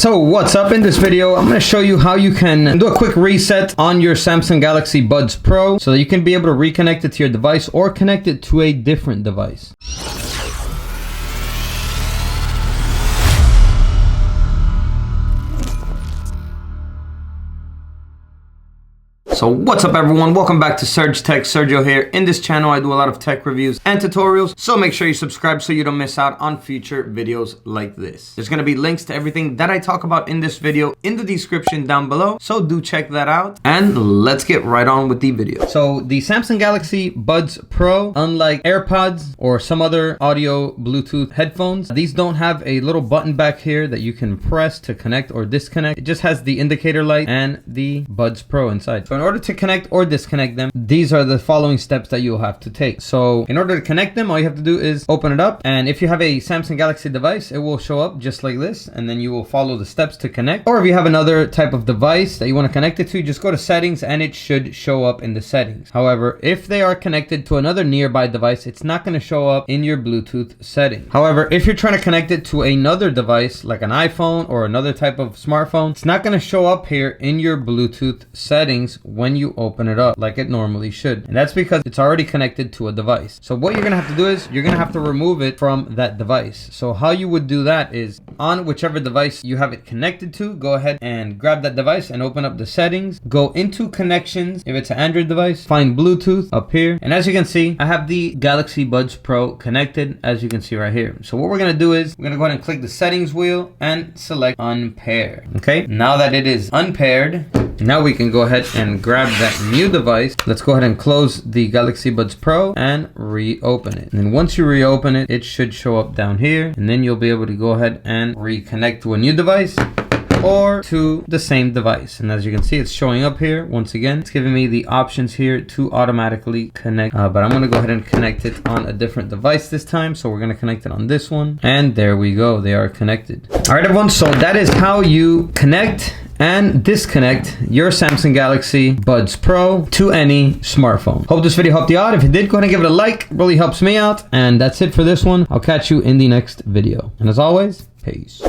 So what's up? In this video, I'm going to show you how you can do a quick reset on your Samsung Galaxy Buds Pro so that you can be able to reconnect it to your device or connect it to a different device. So what's up everyone, welcome back to Serg-Tech. Sergio here. In this channel I do a lot of tech reviews and tutorials, so make sure you subscribe so you don't miss out on future videos like this. There's going to be links to everything that I talk about in this video in the description down below, so do check that out and let's get right on with the video. So the Samsung Galaxy Buds Pro, unlike AirPods or some other audio Bluetooth headphones, these don't have a little button back here that you can press to connect or disconnect. It just has the indicator light and the Buds Pro inside. So in order to connect or disconnect them, these are the following steps that you'll have to take. So in order to connect them, all you have to do is open it up, and if you have a Samsung Galaxy device, it will show up just like this, and then you will follow the steps to connect. Or if you have another type of device that you want to connect it to, just go to settings and it should show up in the settings. However, if they are connected to another nearby device, it's not going to show up in your Bluetooth setting. However, if you're trying to connect it to another device like an iPhone or another type of smartphone, it's not going to show up here in your Bluetooth settings when you open it up like it normally should, and that's because it's already connected to a device. So what you're gonna have to do is you're gonna have to remove it from that device. So how you would do that is, on whichever device you have it connected to, go ahead and grab that device and open up the settings, go into connections. If it's an Android device, find Bluetooth up here, and as you can see, I have the Galaxy Buds Pro connected, as you can see right here. So what we're gonna do is we're gonna go ahead and click the settings wheel and select Unpair. Okay, now that it is unpaired, now we can go ahead and grab that new device. Let's go ahead and close the Galaxy Buds Pro and reopen it. And then once you reopen it, it should show up down here, and then you'll be able to go ahead and reconnect to a new device or to the same device. And as you can see, it's showing up here. Once again, it's giving me the options here to automatically connect, but I'm going to go ahead and connect it on a different device this time. So we're going to connect it on this one, and there we go, they are connected. All right everyone, so that is how you connect and disconnect your Samsung Galaxy Buds Pro to any smartphone. Hope this video helped you out. If it did, go ahead and give it a like. It really helps me out. And that's it for this one. I'll catch you in the next video. And as always, peace.